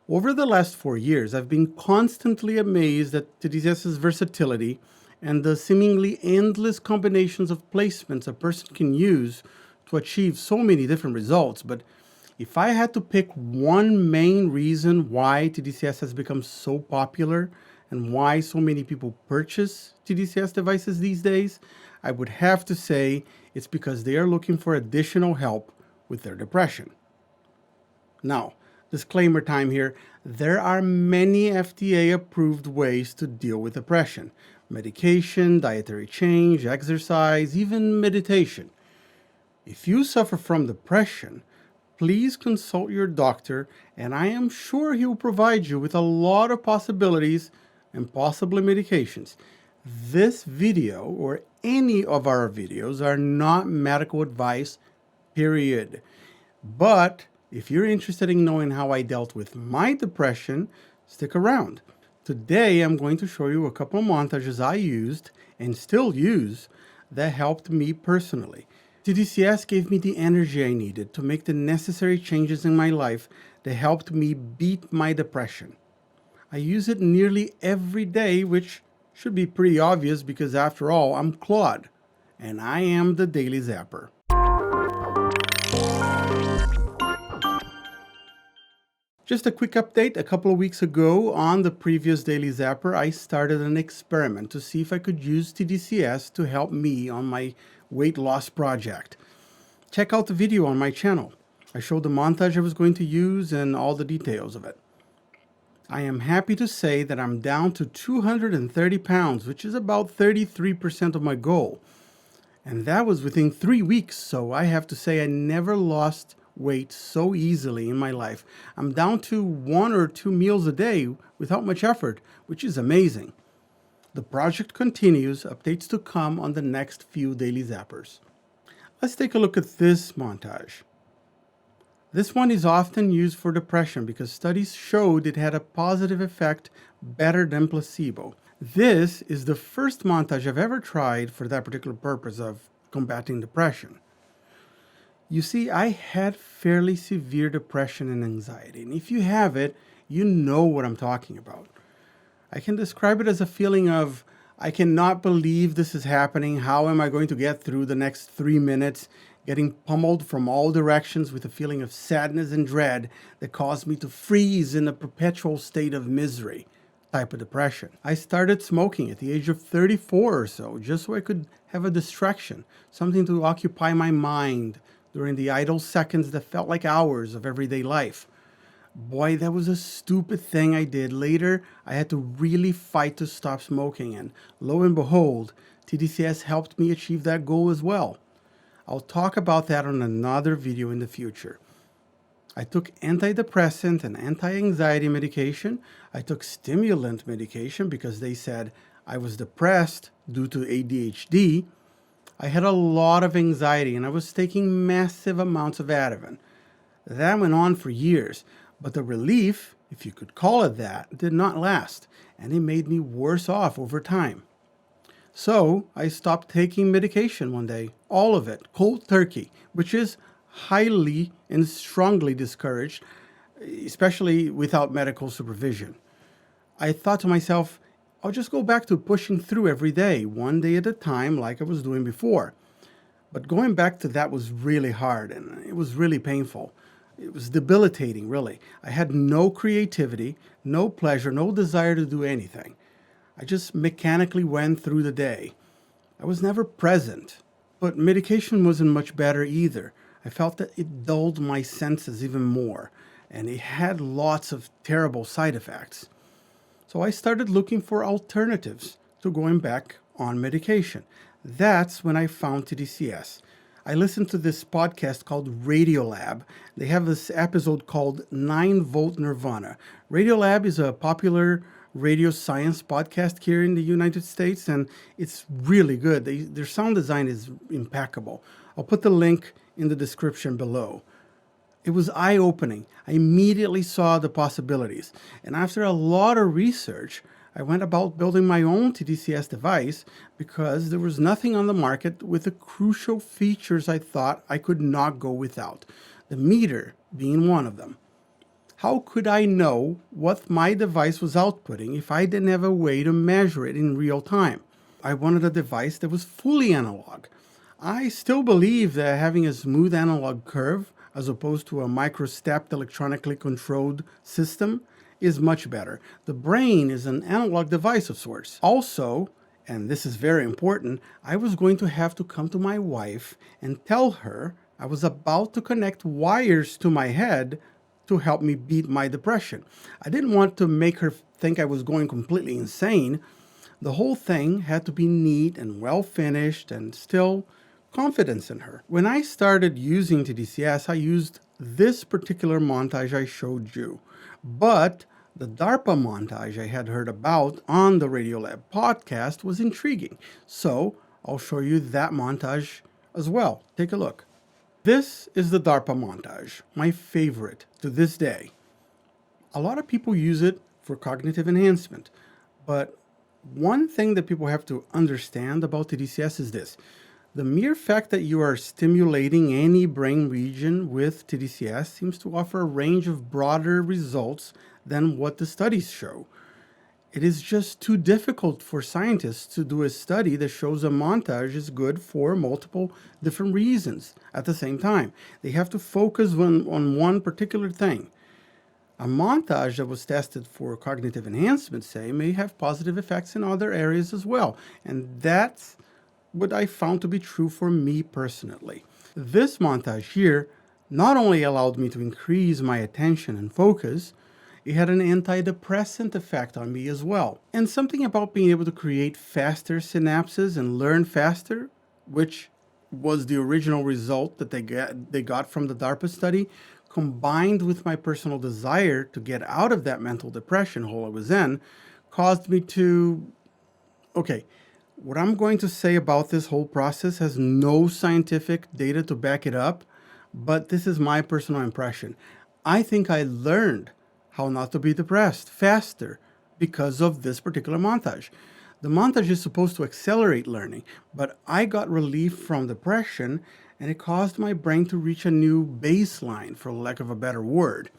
Over the last 4 years, I've been constantly amazed at tDCS's versatility and the seemingly endless combinations of placements a person can use to achieve so many different results. But if I had to pick one main reason why tDCS has become so popular and why so many people purchase tDCS devices these days, I would have to say it's because they are looking for additional help with their depression. Now, disclaimer time here, there are many FDA-approved ways to deal with depression: medication, dietary change, exercise, even meditation. If you suffer from depression, please consult your doctor, and I am sure he will provide you with a lot of possibilities and possibly medications. This video, or any of our videos, are not medical advice, period. But if you're interested in knowing how I dealt with my depression, stick around. Today, I'm going to show you a couple of montages I used and still use that helped me personally. tDCS gave me the energy I needed to make the necessary changes in my life that helped me beat my depression. I use it nearly every day, which should be pretty obvious because after all, I'm Claude, and I am the Daily Zapper. Just a quick update. A couple of weeks ago on the previous Daily Zapper, I started an experiment to see if I could use tDCS to help me on my weight loss project. Check out the video on my channel. I showed the montage I was going to use and all the details of it. I am happy to say that I'm down to 230 pounds, which is about 33% of my goal. And that was within 3 weeks, so I have to say I never lost weight so easily in my life. I'm down to 1 or 2 meals a day without much effort, which is amazing. The project continues, updates to come on the next few Daily Zappers. Let's take a look at this montage. This one is often used for depression because studies showed it had a positive effect better than placebo. This is the first montage I've ever tried for that particular purpose of combating depression. You see, I had fairly severe depression and anxiety, and if you have it, you know what I'm talking about. I can describe it as a feeling of, I cannot believe this is happening. How am I going to get through the next 3 minutes? Getting pummeled from all directions with a feeling of sadness and dread that caused me to freeze in a perpetual state of misery type of depression. I started smoking at the age of 34 or so, just so I could have a distraction, something to occupy my mind during the idle seconds that felt like hours of everyday life. Boy, that was a stupid thing I did. Later, I had to really fight to stop smoking, and lo and behold, tDCS helped me achieve that goal as well. I'll talk about that on another video in the future. I took antidepressant and anti-anxiety medication. I took stimulant medication because they said I was depressed due to ADHD. I had a lot of anxiety and I was taking massive amounts of Ativan. That went on for years, but the relief, if you could call it that, did not last, and it made me worse off over time. So I stopped taking medication one day, all of it, cold turkey, which is highly and strongly discouraged, especially without medical supervision. I thought to myself, I'll just go back to pushing through every day, one day at a time, like I was doing before. But going back to that was really hard, and it was really painful. It was debilitating, really. I had no creativity, no pleasure, no desire to do anything. I just mechanically went through the day. I was never present, but medication wasn't much better either. I felt that it dulled my senses even more, and it had lots of terrible side effects. So I started looking for alternatives to going back on medication. That's when I found tDCS. I listened to this podcast called Radiolab. They have this episode called 9-Volt Nirvana. Radiolab is a popular radio science podcast here in the United States, and it's really good. Their sound design is impeccable. I'll put the link in the description below. It was eye-opening. I immediately saw the possibilities, and after a lot of research, I went about building my own tDCS device because there was nothing on the market with the crucial features I thought I could not go without, the meter being one of them. How could I know what my device was outputting if I didn't have a way to measure it in real time? I wanted a device that was fully analog. I still believe that having a smooth analog curve as opposed to a micro-stepped electronically controlled system is much better. The brain is an analog device of sorts. Also, and this is very important, I was going to have to come to my wife and tell her I was about to connect wires to my head to help me beat my depression. I didn't want to make her think I was going completely insane. The whole thing had to be neat and well finished and still confidence in her. When I started using tDCS, I used this particular montage I showed you. But the DARPA montage I had heard about on the Radiolab podcast was intriguing. So I'll show you that montage as well. Take a look. This is the DARPA montage, my favorite to this day. A lot of people use it for cognitive enhancement, but one thing that people have to understand about tDCS is this. The mere fact that you are stimulating any brain region with tDCS seems to offer a range of broader results than what the studies show. It is just too difficult for scientists to do a study that shows a montage is good for multiple different reasons at the same time. They have to focus on one particular thing. A montage that was tested for cognitive enhancement, say, may have positive effects in other areas as well. And that's what I found to be true for me personally. This montage here not only allowed me to increase my attention and focus, it had an antidepressant effect on me as well. And something about being able to create faster synapses and learn faster, which was the original result that they got from the DARPA study, combined with my personal desire to get out of that mental depression hole I was in, caused me to... Okay, what I'm going to say about this whole process has no scientific data to back it up, but this is my personal impression. I think I learned how not to be depressed faster because of this particular montage. The montage is supposed to accelerate learning, but I got relief from depression and it caused my brain to reach a new baseline, for lack of a better word.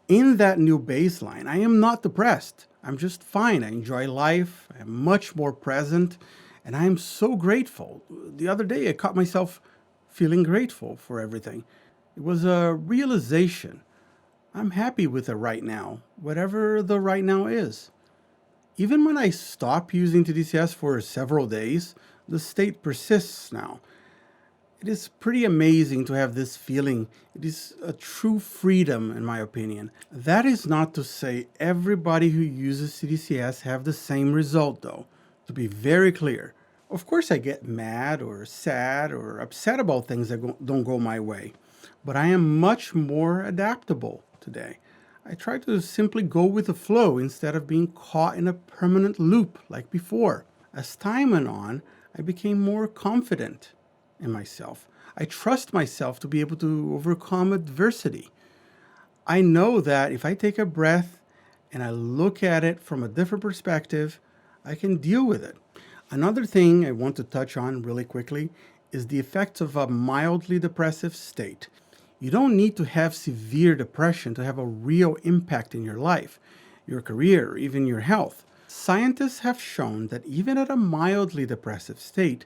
In that new baseline, I am not depressed. I'm just fine. I enjoy life. I'm much more present, and I am so grateful. The other day, I caught myself feeling grateful for everything. It was a realization. I'm happy with the right now, whatever the right now is. Even when I stop using tDCS for several days, the state persists now. It is pretty amazing to have this feeling. It is a true freedom, in my opinion. That is not to say everybody who uses tDCS have the same result, though. To be very clear. Of course, I get mad or sad or upset about things that don't go my way. But I am much more adaptable today. I try to simply go with the flow instead of being caught in a permanent loop like before. As time went on, I became more confident in myself. I trust myself to be able to overcome adversity. I know that if I take a breath and I look at it from a different perspective, I can deal with it. Another thing I want to touch on really quickly is the effects of a mildly depressive state. You don't need to have severe depression to have a real impact in your life, your career, or even your health. Scientists have shown that even at a mildly depressive state,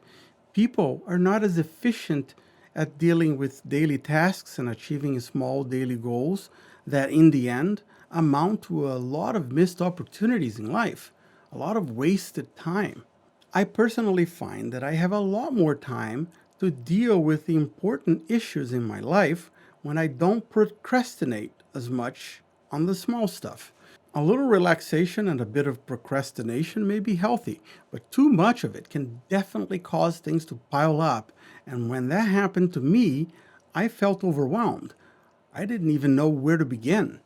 people are not as efficient at dealing with daily tasks and achieving small daily goals that in the end amount to a lot of missed opportunities in life, a lot of wasted time. I personally find that I have a lot more time to deal with the important issues in my life when I don't procrastinate as much on the small stuff. A little relaxation and a bit of procrastination may be healthy, but too much of it can definitely cause things to pile up. And when that happened to me, I felt overwhelmed. I didn't even know where to begin.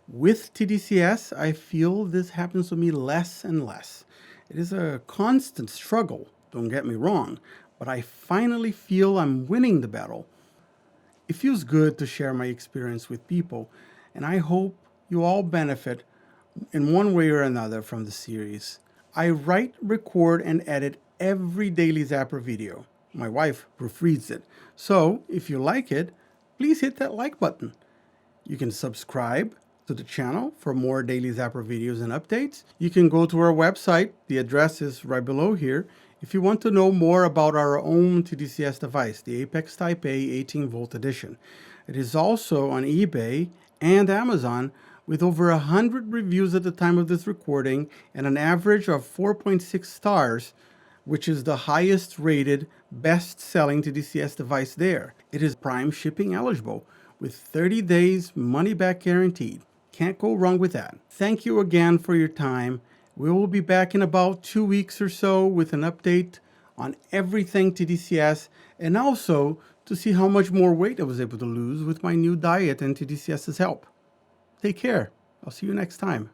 With tDCS, I feel this happens to me less and less. It is a constant struggle, don't get me wrong, but I finally feel I'm winning the battle. It feels good to share my experience with people, and I hope you all benefit in one way or another from the series. I write, record, and edit every daily Zapper video. My wife proofreads it. So, if you like it, please hit that like button. You can subscribe to the channel for more daily Zapper videos and updates. You can go to our website. The address is right below here. If you want to know more about our own tDCS device, the Apex Type A 18-volt edition. It is also on eBay and Amazon with over 100 reviews at the time of this recording and an average of 4.6 stars, which is the highest rated, best-selling tDCS device there. It is Prime shipping eligible with 30 days money-back guaranteed. Can't go wrong with that. Thank you again for your time. We will be back in about 2 weeks or so with an update on everything tDCS and also to see how much more weight I was able to lose with my new diet and tDCS's help. Take care. I'll see you next time.